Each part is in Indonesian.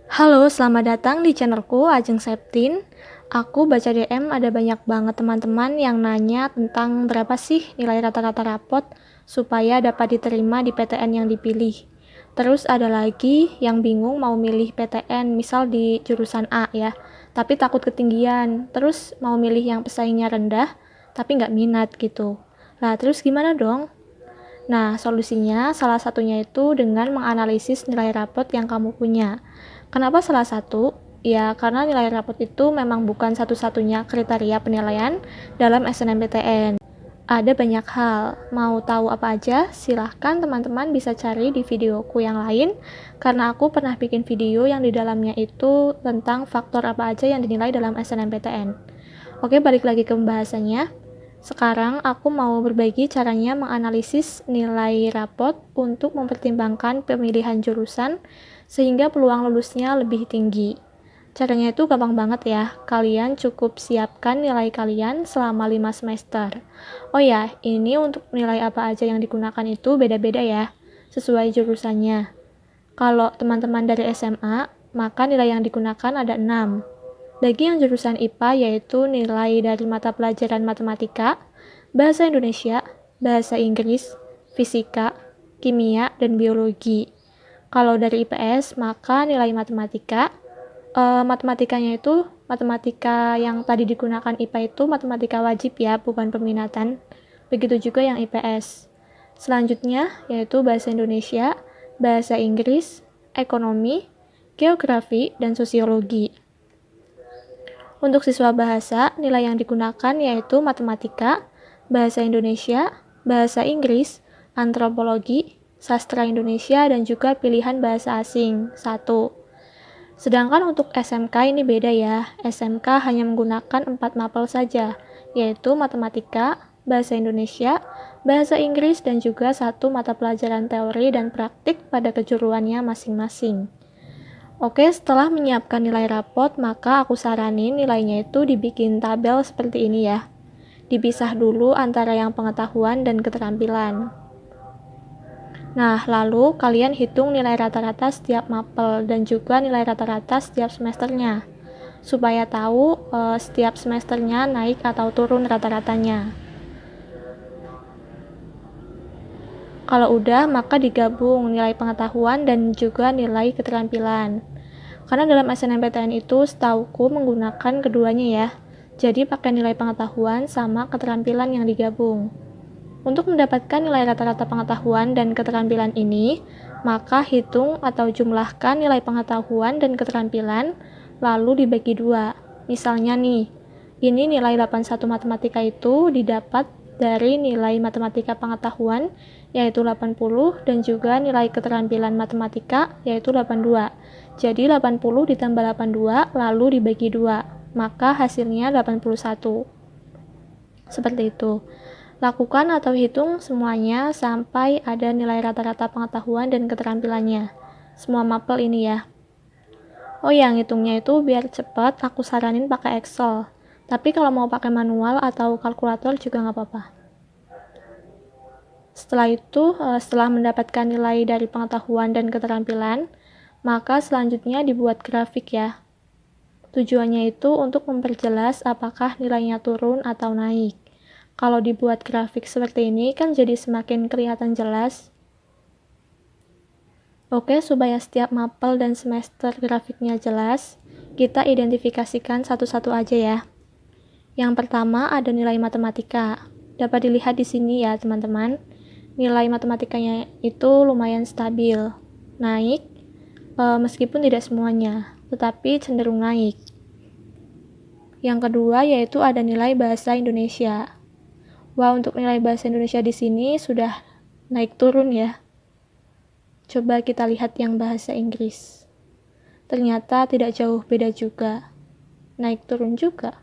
Halo, selamat datang di channelku Ajeng Septin. Aku baca DM ada banyak banget teman-teman yang nanya tentang berapa sih nilai rata-rata rapot supaya dapat diterima di PTN yang dipilih. Terus ada lagi yang bingung mau milih PTN, misal di jurusan A ya, tapi takut ketinggian. Terus mau milih yang pesaingnya rendah, tapi nggak minat gitu. Lah, terus gimana dong? Nah, solusinya salah satunya itu dengan menganalisis nilai rapot yang kamu punya. Kenapa salah satu? Ya, karena nilai rapot itu memang bukan satu-satunya kriteria penilaian dalam SNMPTN. Ada banyak hal. Mau tahu apa aja? Silahkan teman-teman bisa cari di videoku yang lain, karena aku pernah bikin video yang di dalamnya itu tentang faktor apa aja yang dinilai dalam SNMPTN. Oke, balik lagi ke pembahasannya. Sekarang aku mau berbagi caranya menganalisis nilai rapot untuk mempertimbangkan pemilihan jurusan sehingga peluang lulusnya lebih tinggi. Caranya itu gampang banget ya. Kalian cukup siapkan nilai kalian selama 5 semester. Oh ya, ini untuk nilai apa aja yang digunakan itu beda-beda ya, sesuai jurusannya. Kalau teman-teman dari SMA, maka nilai yang digunakan ada 6. Bagi yang jurusan IPA yaitu nilai dari mata pelajaran matematika, bahasa Indonesia, bahasa Inggris, fisika, kimia, dan biologi. Kalau dari IPS maka nilai matematika, matematikanya itu matematika yang tadi digunakan IPA itu matematika wajib ya, bukan peminatan. Begitu juga yang IPS. Selanjutnya yaitu bahasa Indonesia, bahasa Inggris, ekonomi, geografi, dan sosiologi. Untuk siswa bahasa, nilai yang digunakan yaitu matematika, bahasa Indonesia, bahasa Inggris, antropologi, sastra Indonesia, dan juga pilihan bahasa asing. 1. Sedangkan untuk SMK ini beda ya. SMK hanya menggunakan 4 mapel saja, yaitu matematika, bahasa Indonesia, bahasa Inggris, dan juga 1 mata pelajaran teori dan praktik pada kejuruannya masing-masing. Oke, setelah menyiapkan nilai rapot, maka aku saranin nilainya itu dibikin tabel seperti ini ya. Dipisah dulu antara yang pengetahuan dan keterampilan. Nah, lalu kalian hitung nilai rata-rata setiap mapel dan juga nilai rata-rata setiap semesternya, supaya tahu setiap semesternya naik atau turun rata-ratanya. Kalau udah, maka digabung nilai pengetahuan dan juga nilai keterampilan. Karena dalam SNMPTN itu setauku menggunakan keduanya ya. Jadi pakai nilai pengetahuan sama keterampilan yang digabung. Untuk mendapatkan nilai rata-rata pengetahuan dan keterampilan ini, maka hitung atau jumlahkan nilai pengetahuan dan keterampilan, lalu dibagi 2. Misalnya nih, ini nilai 81 matematika itu didapat dari nilai matematika pengetahuan yaitu 80 dan juga nilai keterampilan matematika yaitu 82. Jadi 80 ditambah 82 lalu dibagi 2, maka hasilnya 81. Seperti itu. Lakukan atau hitung semuanya sampai ada nilai rata-rata pengetahuan dan keterampilannya. Semua mapel ini ya. Oh, yang hitungnya itu biar cepat, aku saranin pakai Excel. Tapi kalau mau pakai manual atau kalkulator juga nggak apa-apa. Setelah itu, setelah mendapatkan nilai dari pengetahuan dan keterampilan, maka selanjutnya dibuat grafik ya. Tujuannya itu untuk memperjelas apakah nilainya turun atau naik. Kalau dibuat grafik seperti ini kan jadi semakin kelihatan jelas. Oke, supaya setiap mapel dan semester grafiknya jelas, kita identifikasikan satu-satu aja ya. Yang pertama ada nilai matematika. Dapat dilihat di sini ya, teman-teman. Nilai matematikanya itu lumayan stabil, naik, meskipun tidak semuanya, tetapi cenderung naik. Yang kedua yaitu ada nilai bahasa Indonesia. Wah, untuk nilai bahasa Indonesia di sini sudah naik turun ya. Coba kita lihat yang bahasa Inggris. Ternyata tidak jauh beda juga. Naik turun juga.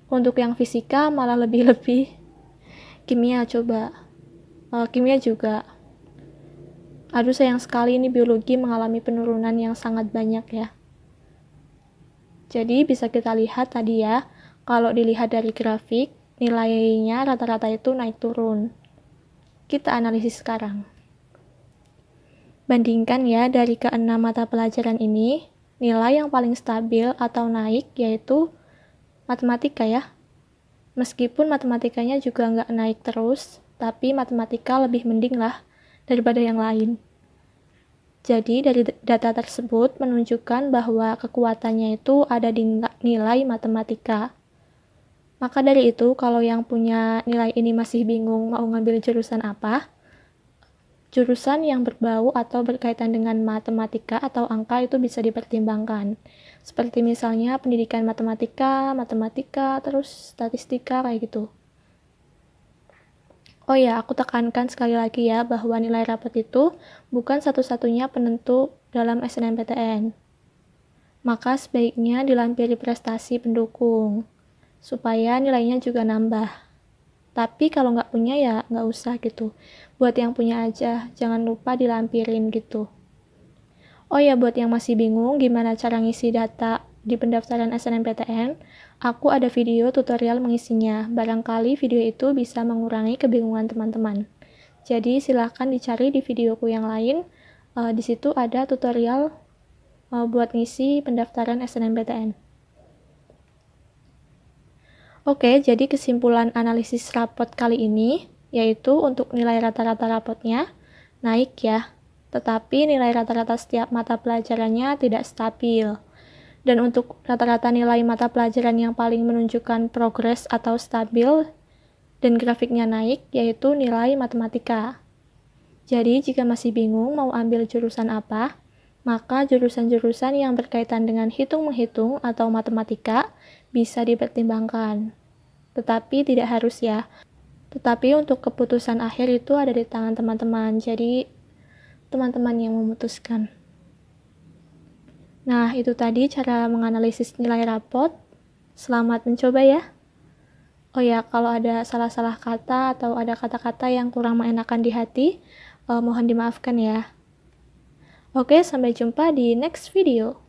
Untuk yang fisika malah lebih-lebih. Kimia coba. Kimia juga. Aduh, sayang sekali ini biologi mengalami penurunan yang sangat banyak ya. Jadi bisa kita lihat tadi ya, kalau dilihat dari grafik, nilainya rata-rata itu naik turun. Kita analisis sekarang. Bandingkan ya dari ke-6 mata pelajaran ini, nilai yang paling stabil atau naik yaitu matematika ya. Meskipun matematikanya juga nggak naik terus, tapi matematika lebih mending lah daripada yang lain. Jadi dari data tersebut menunjukkan bahwa kekuatannya itu ada di nilai matematika. Maka dari itu, kalau yang punya nilai ini masih bingung mau ngambil jurusan apa, jurusan yang berbau atau berkaitan dengan matematika atau angka itu bisa dipertimbangkan. Seperti misalnya pendidikan matematika, terus statistika kayak gitu. Oh ya, aku tekankan sekali lagi ya bahwa nilai rapot itu bukan satu-satunya penentu dalam SNMPTN. Maka sebaiknya dilampiri prestasi pendukung, supaya nilainya juga nambah. Tapi kalau nggak punya ya nggak usah gitu. Buat yang punya aja, jangan lupa dilampirin gitu. Oh ya, buat yang masih bingung gimana cara ngisi data di pendaftaran SNMPTN, aku ada video tutorial mengisinya. Barangkali video itu bisa mengurangi kebingungan teman-teman. Jadi silahkan dicari di videoku yang lain. Di situ ada tutorial buat ngisi pendaftaran SNMPTN. Oke, jadi kesimpulan analisis rapot kali ini, yaitu untuk nilai rata-rata rapotnya naik ya, tetapi nilai rata-rata setiap mata pelajarannya tidak stabil. Dan untuk rata-rata nilai mata pelajaran yang paling menunjukkan progres atau stabil dan grafiknya naik, yaitu nilai matematika. Jadi, jika masih bingung mau ambil jurusan apa, maka jurusan-jurusan yang berkaitan dengan hitung-menghitung atau matematika bisa dipertimbangkan. Tetapi tidak harus ya. Tetapi untuk keputusan akhir itu ada di tangan teman-teman. Jadi teman-teman yang memutuskan. Nah, itu tadi cara menganalisis nilai rapot. Selamat mencoba ya. Oh ya, kalau ada salah-salah kata atau ada kata-kata yang kurang mengenakan di hati, mohon dimaafkan ya. Oke, sampai jumpa di next video.